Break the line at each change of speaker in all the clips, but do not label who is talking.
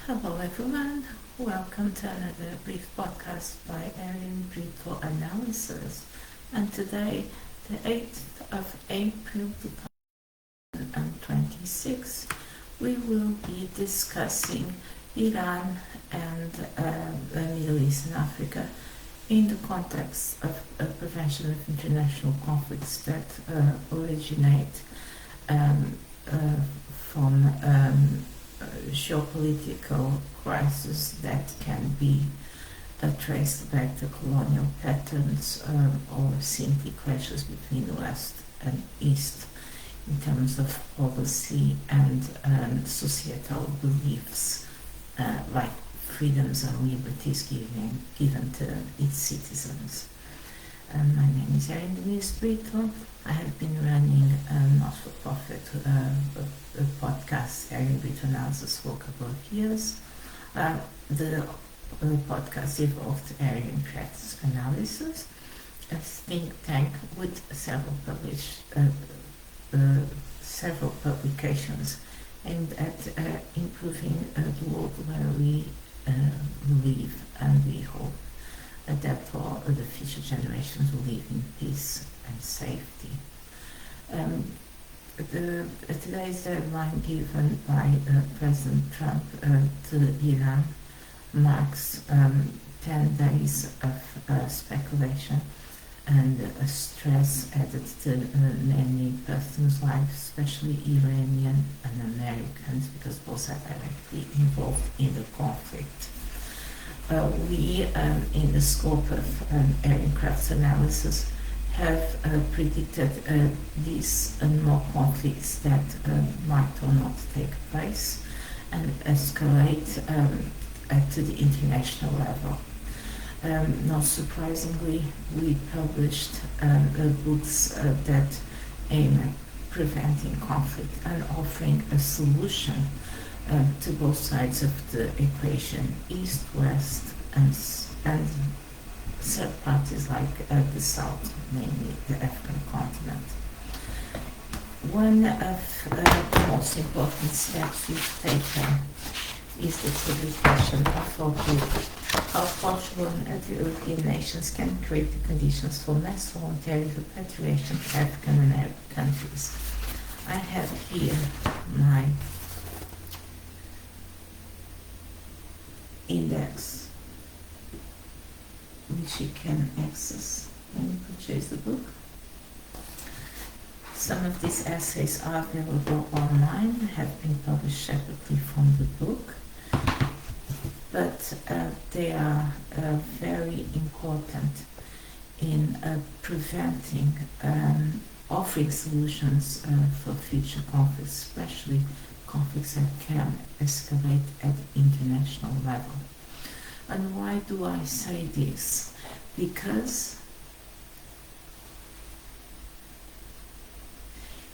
Hello everyone, welcome to another brief podcast by Ariane, Brito Analysis. And today, the 8th of April 2026, we will be discussing Iran and the Middle East and Africa in the context of prevention of international conflicts that originate from geopolitical crisis that can be traced back to colonial patterns or simply clashes between the West and East in terms of policy and societal beliefs like freedoms and liberties given to its citizens. My name is Ariane Brito. I have been running a not-for-profit podcast, Ariane Brito Analysis, for a couple of years. The podcast evolved Ariane Practice Analysis, a think tank with several publications aimed at improving the world where we live, and we hope that for the future generations will live in peace and safety. Today's deadline given by President Trump to Iran marks 10 days of speculation and stress added to many persons' lives, especially Iranian and Americans, because both are directly involved in the conflict. We, in the scope of Ariane Crafts analysis, have predicted these and more conflicts that might or not take place and escalate to the international level. Not surprisingly, we published books that aim at preventing conflict and offering a solution to both sides of the equation, East, West, and third parties like the South, namely the African continent. One of the most important steps we've taken is the publication of our book, How Portugal and the European nations can create the conditions for mass voluntary repatriation to African and Arab countries. I have here my index, which you can access when you purchase the book. Some of these essays are available online, have been published separately from the book, but they are very important in preventing, offering solutions for future conflicts, especially conflicts that can escalate at the international level. And why do I say this? Because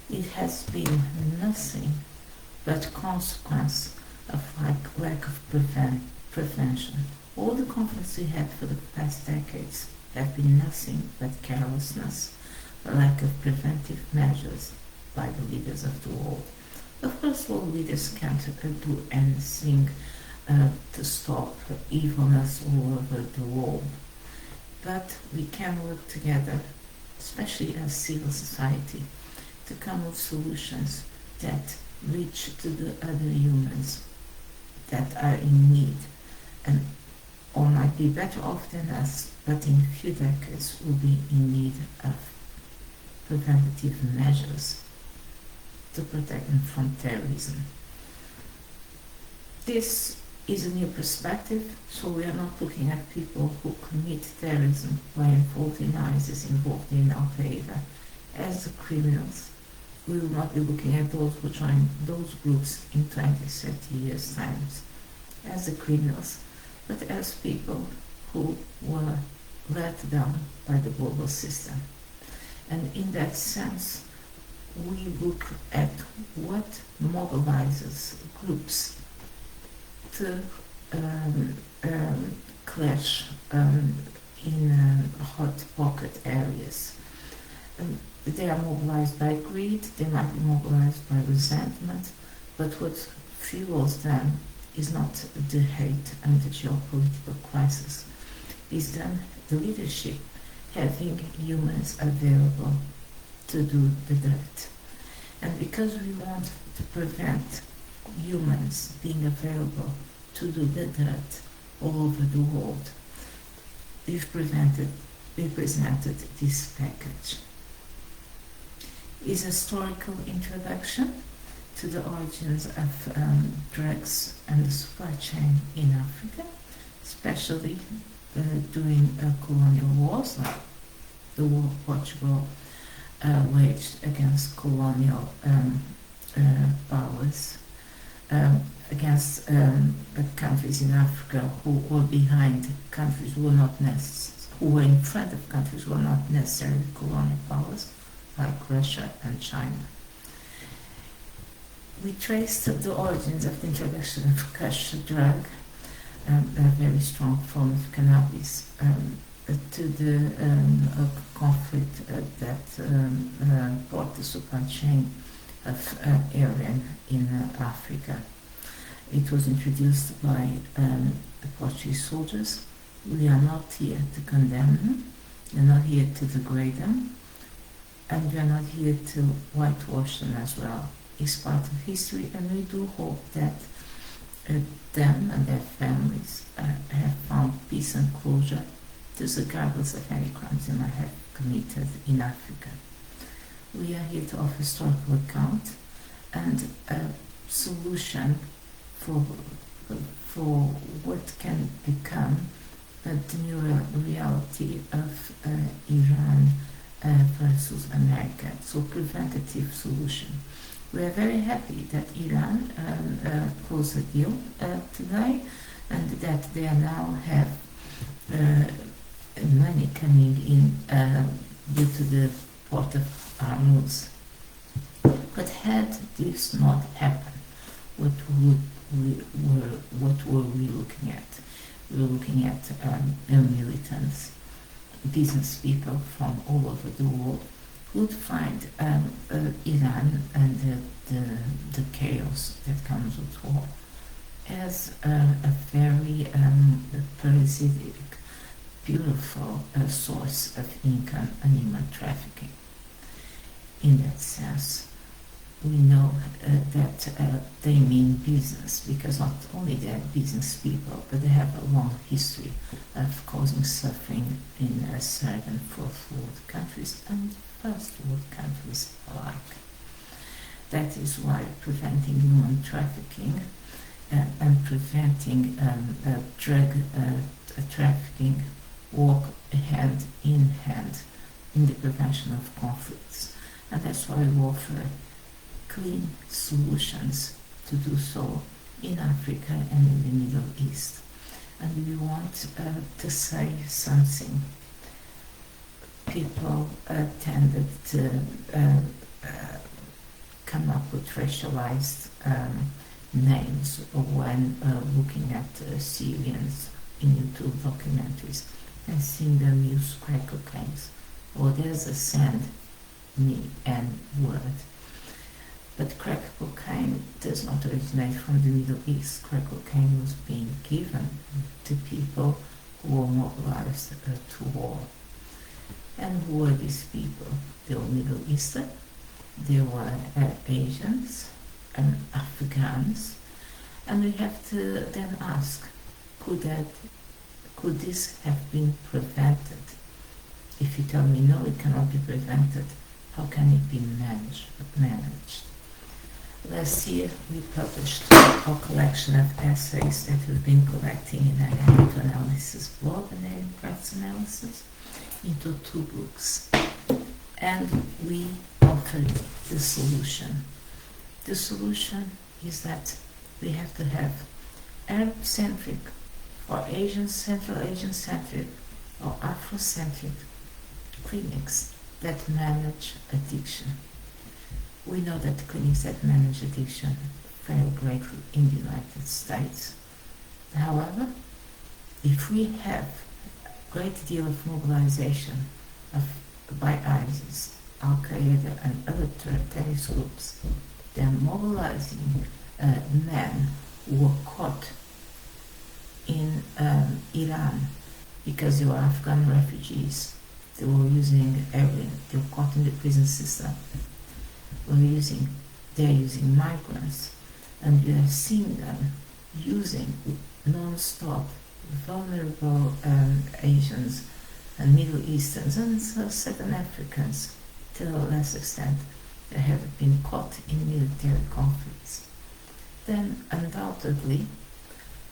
it has been nothing but consequence of lack of prevention. All the conflicts we had for the past decades have been nothing but carelessness, a lack of preventive measures by the leaders of the world. Of course, world leaders can't do anything to stop evilness all over the world, but we can work together, especially as civil society, to come with solutions that reach to the other humans that are in need and or might be better off than us, but in a few decades will be in need of preventative measures to protect them from terrorism. This is a new perspective, so we are not looking at people who commit terrorism, who are involved in ISIS, involved in Al-Qaeda, as the criminals. We will not be looking at those who join those groups in 20, 30 years' time as the criminals, but as people who were let down by the global system. And in that sense, we look at what mobilizes groups to clash in hot pocket areas. They are mobilized by greed, they might be mobilized by resentment, but what fuels them is not the hate and the geopolitical crisis. It's then the leadership having humans available to do the dirt. And because we want to prevent humans being available to do the dirt all over the world, we've presented this package. It's a historical introduction to the origins of drugs and the supply chain in Africa, especially during colonial wars, like the war Portugal waged against colonial powers, against countries in Africa who were behind countries who were in front of countries who were not necessarily colonial powers, like Russia and China. We traced the origins of the introduction of kush drug, a very strong form of cannabis, to the conflict that brought the supply chain of Ariane in Africa. It was introduced by the Portuguese soldiers. We are not here to condemn them, we are not here to degrade them, and we are not here to whitewash them as well. It's part of history, and we do hope that them and their families have found peace and closure, regardless of any crimes they might have committed in Africa. We are here to offer historical account and a solution for what can become the new reality of Iran versus America. So preventative solution. We are very happy that Iran closed a deal today, and that they now have money coming in due to the port of Hormuz. But had this not happened, what were we looking at? We were looking at militants, business people from all over the world would find Iran and the chaos that comes with war as a very parasitic, beautiful source of income and human trafficking. In that sense, we know that they mean business, because not only they are business people, but they have a long history of causing suffering in third and fourth world countries and first world countries alike. That is why preventing human trafficking and preventing drug trafficking walk hand in hand in the prevention of conflicts. And that's why we offer clean solutions to do so in Africa and in the Middle East. And we want to say something. People tended to come up with racialized names when looking at Syrians in YouTube documentaries and seeing them use crack cocaine. Or there's a sand N word. But crack cocaine does not originate from the Middle East. Crack cocaine was being given to people who were mobilized to war. And who were these people? They were Middle Eastern, they were Asians and Africans. And we have to then ask, could this have been prevented? If you tell me no, it cannot be prevented, how can it be managed? Last year we published a collection of essays that we've been collecting in our Narrative Analysis blog and Narrative Practice Analysis into 2 books. And we offered the solution. The solution is that we have to have Arab-centric or Central Asian-centric or Afro-centric clinics that manage addiction. We know that the clinics that manage addiction fail greatly in the United States. However, if we have a great deal of mobilization by ISIS, Al-Qaeda and other terrorist groups, they're mobilizing men who were caught in Iran because they were Afghan refugees. They were using heroin. They were caught in the prison system. They're using migrants, and we are seeing them using non-stop vulnerable Asians and Middle Easterns and Southern Africans to a less extent that have been caught in military conflicts. Then undoubtedly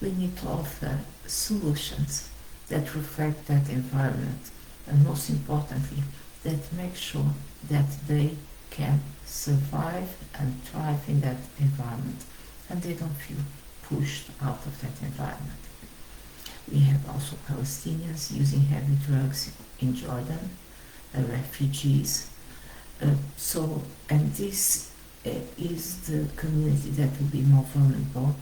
we need to offer solutions that reflect that environment, and most importantly that make sure that they can survive and thrive in that environment and they don't feel pushed out of that environment. We have also Palestinians using heavy drugs in Jordan, refugees. And this is the community that will be more vulnerable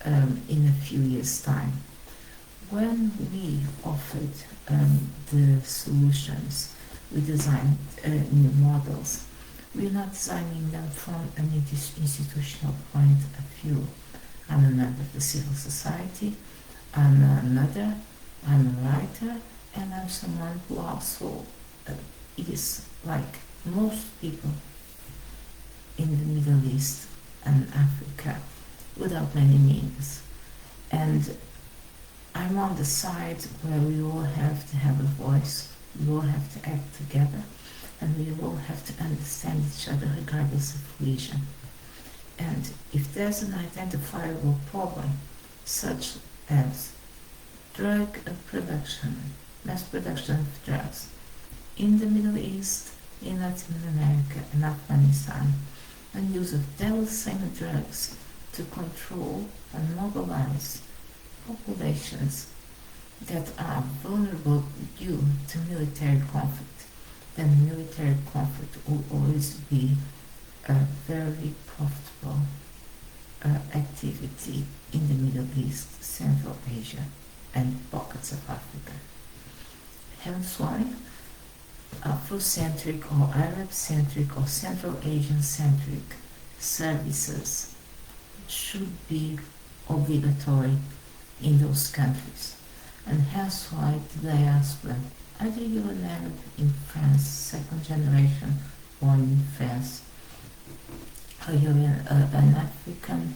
in a few years' time. When we offered the solutions, we designed new models. We're not designing them from an institutional point of view. I'm a member of the civil society, I'm a mother, I'm a writer, and I'm someone who also is, like most people in the Middle East and Africa, without many means. And I'm on the side where we all have to have a voice, we all have to act together, and we all have to understand each other regardless of religion. And if there's an identifiable problem, such as drug production, mass production of drugs in the Middle East, in Latin America and Afghanistan, and use of those same drugs to control and mobilize populations that are vulnerable due to military conflict, then military conflict will always be a very profitable activity in the Middle East, Central Asia, and pockets of Africa. Hence why Afrocentric or Arab-centric or Central Asian-centric services should be obligatory in those countries. And hence why today I ask them, either you're an Arab in France, second generation born in France, or you're an African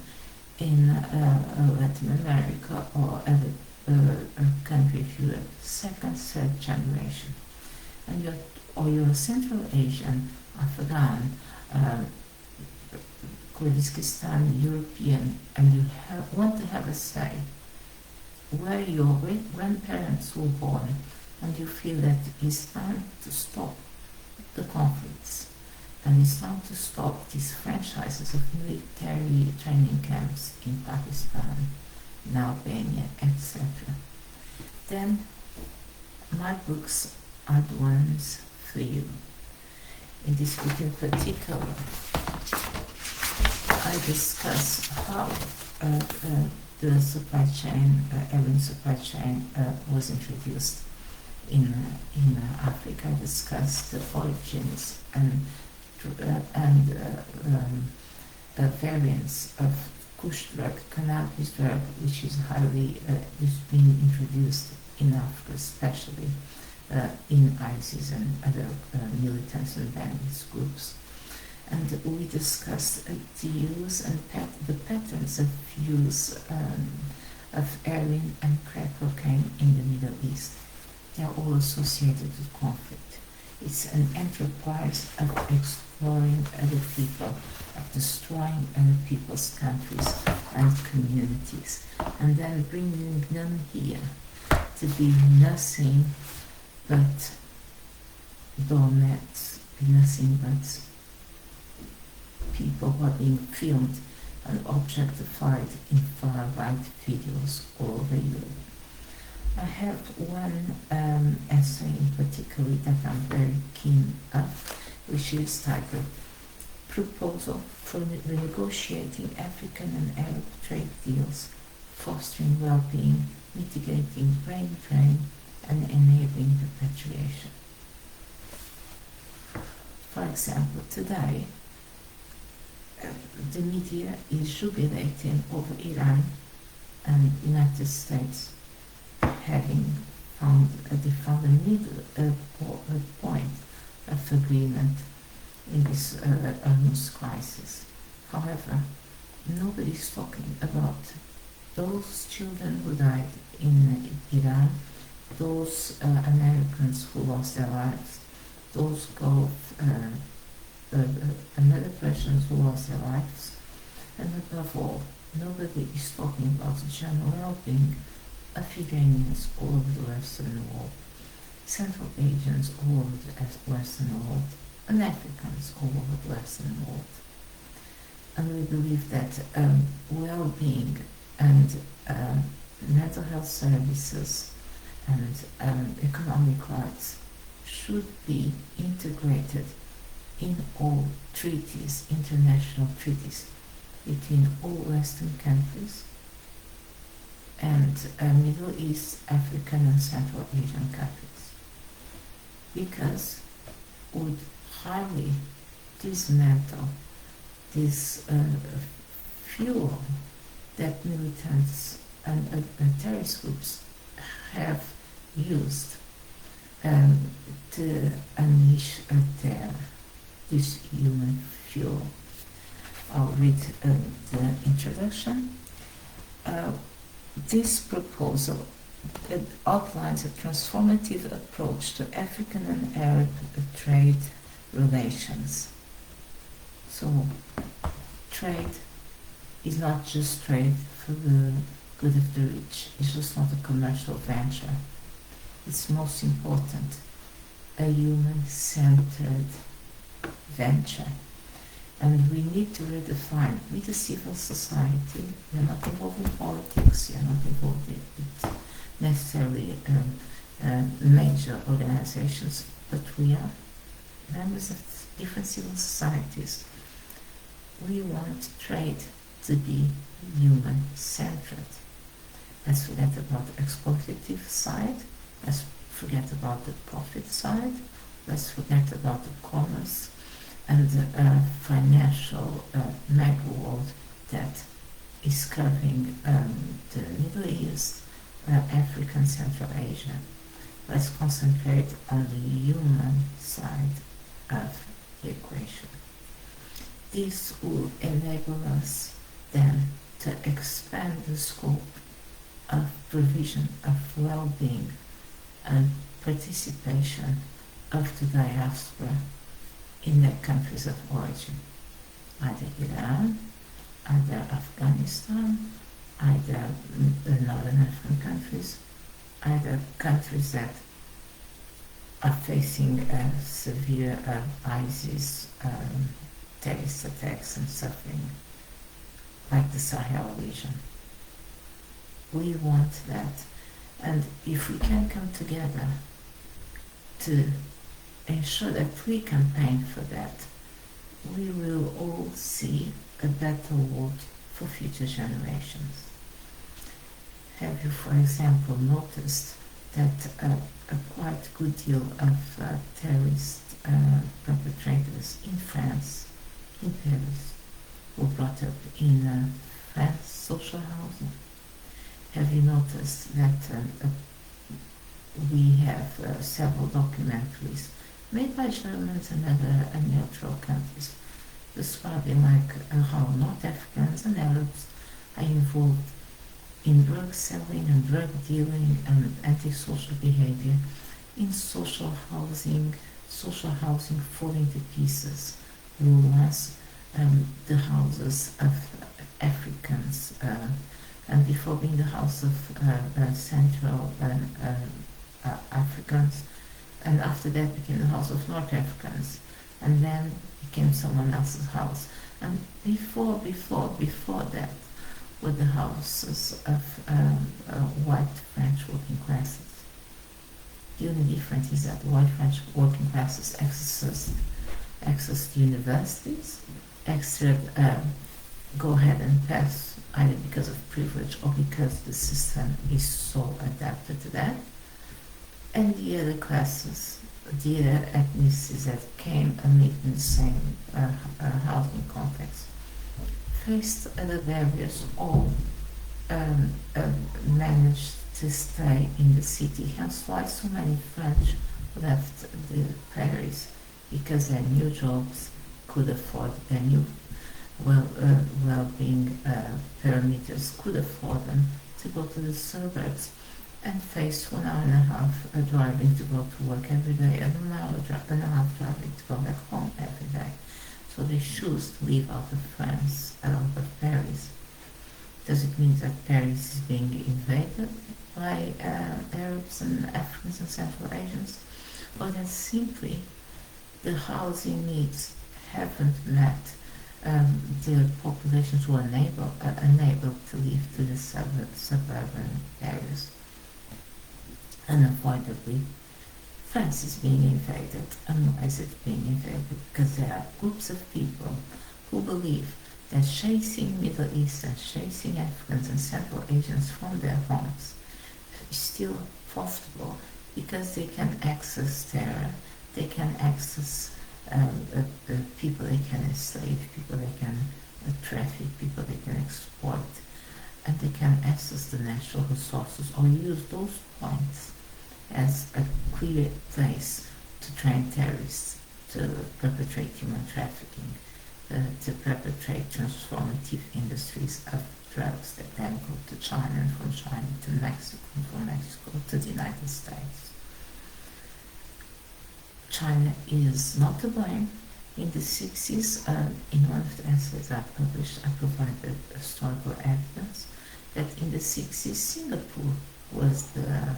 in Latin America or other country, if you're second, third generation, and you're a Central Asian, Afghan, Kyrgyzstan, European, and you want to have a say where your grandparents were born, and you feel that it's time to stop the conflicts, and it's time to stop these franchises of military training camps in Pakistan, in Albania, etc. Then my books are the ones for you. In this book in particular, I discuss how the supply chain, Ariane supply chain, was introduced in Africa. I discussed the origins and variants of Kush drug, cannabis drug, which is being introduced in Africa, especially in ISIS and other militants and bandits groups. And we discussed the use and the patterns of use of heroin and crack cocaine in the Middle East. They are all associated with conflict. It's an enterprise of exploring other people, of destroying other people's countries and communities, and then bringing them here to be nothing but doormats, nothing but people who are being filmed and objectified in far-right videos all over Europe. I have one essay in particular that I'm very keen of, which is titled Proposal for Renegotiating African and Arab Trade Deals, Fostering Well-being, Mitigating Brain Drain, and Enabling Repatriation. For example, today the media is jubilating over Iran and United States having found they found a middle point of agreement in this Hormuz crisis. However, nobody is talking about those children who died in Iran, those Americans who lost their lives, those Gulf Americans who lost their lives, and above all, nobody is talking about the general well-being of Iranians all over the Western world, Central Asians all over the Western world, and Africans all over the Western world. And we believe that well-being and mental health services and economic rights should be integrated in all treaties, international treaties, between all Western countries and Middle East, African and Central Asian countries, because would highly dismantle this fuel that militants and terrorist groups have used to unleash this human fuel. I'll read the introduction. This proposal outlines a transformative approach to African and Arab trade relations. So, trade is not just trade for the good of the rich. It's just not a commercial venture. It's most important, a human-centered venture. And we need to redefine with the civil society. You're not involved in politics, you're not involved with necessarily major organizations, but we are members of different civil societies. We want trade to be human-centered. Let's forget about the exploitative side, let's forget about the profit side, let's forget about the commerce and the financial mega world that is covering the Middle East, Africa and Central Asia. Let's concentrate on the human side of the equation. This will enable us then to expand the scope of provision of well-being and participation of the diaspora in their countries of origin, either Iran, either Afghanistan, either the Northern African countries, either countries that are facing severe ISIS terrorist attacks and suffering, like the Sahel region. We want that, and if we can come together to ensure that we campaign for that, we will all see a better world for future generations. Have you, for example, noticed that a quite good deal of terrorist perpetrators in France, in Paris, were brought up in France social housing? Have you noticed that we have several documentaries made by Germans and other neutral countries describing how North Africans and Arabs are involved in drug selling and drug dealing and antisocial behavior in social housing falling to pieces, once the houses of Africans, and before being the house of Central Africans, and after that became the house of North Africans, and then became someone else's house. And before that were the houses of white French working classes. The only difference is that white French working classes access to universities, go ahead and pass either because of privilege or because the system is so adapted to that. And the other classes, the other ethnicities that came and lived in the same housing context, faced the barriers or um, uh, managed to stay in the city. Hence why so many French left the Paris, because their new jobs could afford, their new well-being parameters could afford them to go to the suburbs and face 1 hour and a half driving to go to work every day and 1 hour and a half driving to go back home every day. So they choose to live out of France, out of Paris. Does it mean that Paris is being invaded by Arabs and Africans and Central Asians? Or that simply the housing needs haven't met the populations who are unable to live to the suburban areas? Unavoidably, France is being invaded. And why is it being invaded? Because there are groups of people who believe that chasing Middle Eastern, chasing Africans and Central Asians from their homes is still profitable, because they can access terror, they can access people they can enslave, people they can traffic, people they can exploit, and they can access the natural resources or use those points as a clear place to train terrorists to perpetrate human trafficking, to perpetrate transformative industries of drugs that then go to China, and from China to Mexico, and from Mexico to the United States. China is not to blame. In the 60s, in one of the essays I published, I provided historical evidence that in the 60s, Singapore was the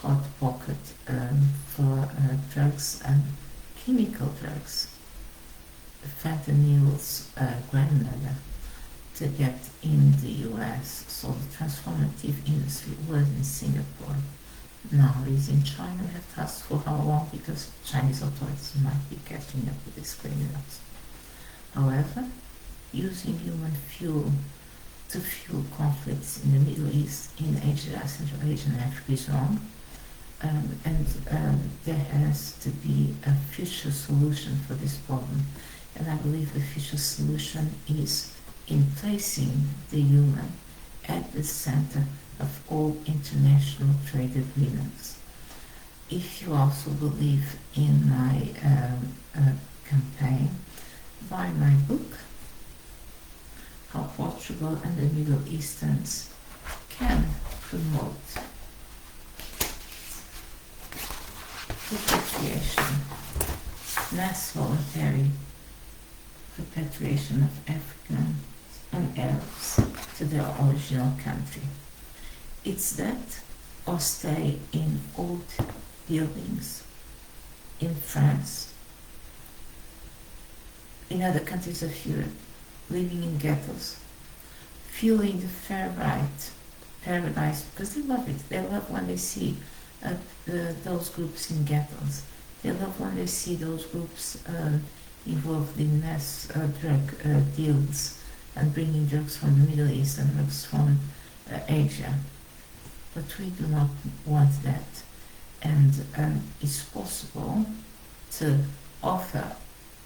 hot pocket for drugs and chemical drugs. Fentanyl's grandmother to get in the US. So the transformative industry was in Singapore. Now it's in China. We have to ask for how long, because Chinese authorities might be catching up with these criminals. However, using human fuel to fuel conflicts in the Middle East, in Asia, Central Asia and Africa is wrong. There has to be a future solution for this problem. And I believe the future solution is in placing the human at the center of all international trade agreements. If you also believe in my campaign, buy my book, How Portugal and the Middle Easterns Can Promote Repatriation, mass voluntary repatriation of Africans and Arabs to their original country. It's that, or stay in old buildings in France, in other countries of Europe, living in ghettos, feeling the far right paradise, because they love it. They love when they see those groups in ghettos. They love when they see those groups involved in mass drug deals and bringing drugs from the Middle East and drugs from Asia. But we do not want that. And it's possible to offer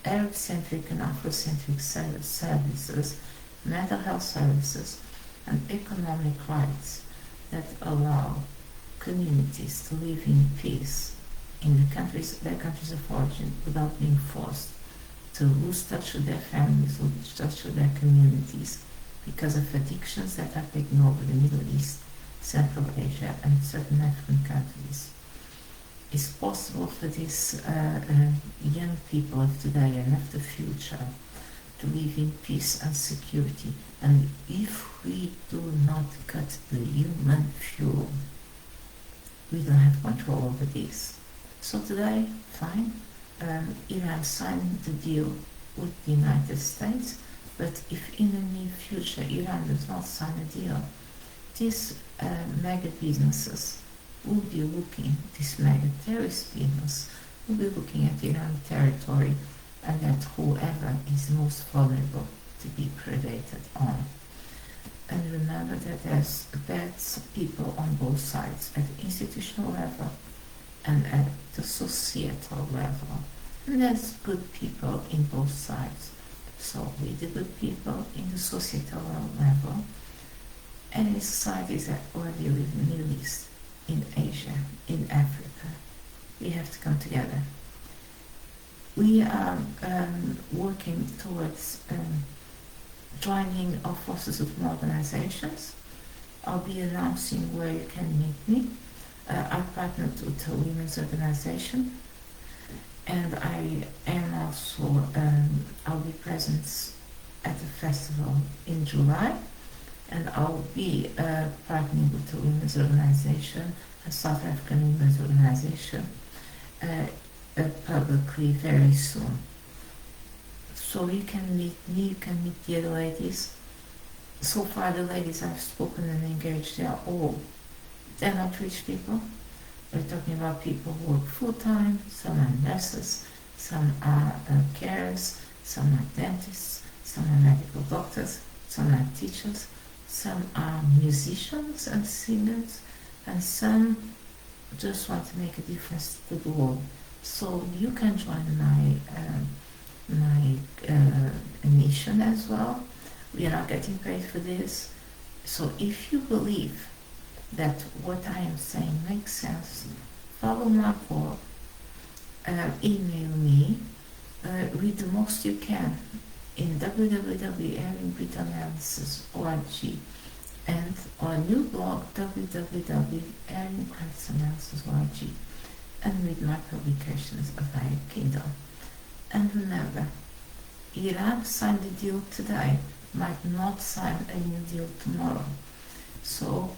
Arab-centric and Afrocentric services, mental health services, and economic rights that allow communities to live in peace in their countries of origin, without being forced to lose touch with their families, lose touch with their communities, because of addictions that are taking over the Middle East, Central Asia, and certain African countries. It's possible for these young people of today and of the future to live in peace and security. And if we do not cut the human fuel, we don't have control over this. So today, fine, Iran signed the deal with the United States, but if in the near future Iran does not sign a deal, these mega businesses will be looking, this mega terrorist business will be looking at Iran territory and at whoever is most vulnerable to be predated on. And remember that there's bad people on both sides, at the institutional level and at the societal level. And there's good people in both sides. So with the good people in the societal level, and in societies that already live in the Middle East, in Asia, in Africa, we have to come together. We are working towards joining our forces with more organizations. I'll be announcing where you can meet me. I partnered with a women's organization, and I am also, I'll be present at the festival in July, and I'll be partnering with a women's organization, a South African women's organization, publicly very soon. So you can meet me, you can meet the other ladies. So far the ladies I've spoken and engaged, they're not rich people. We're talking about people who work full-time, some are nurses, some are carers, some are dentists, some are medical doctors, some are teachers, some are musicians and singers, and some just want to make a difference to the world. So you can join my mission as well. We are not getting paid for this. So if you believe that what I am saying makes sense, follow my call, email me, read the most you can in www.arianebritoanalysis.org and our new blog www.arianecrisis.org, and read my publications via Kindle. And remember, Iran signed a deal today, might not sign a new deal tomorrow. So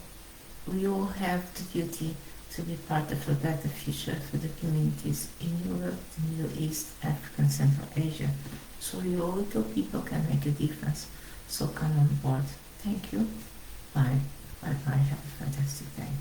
we all have the duty to be part of a better future for the communities in Europe, the Middle East, Africa and Central Asia. So you all little people can make a difference. So come on board. Thank you. Bye. Bye bye. Have a fantastic day.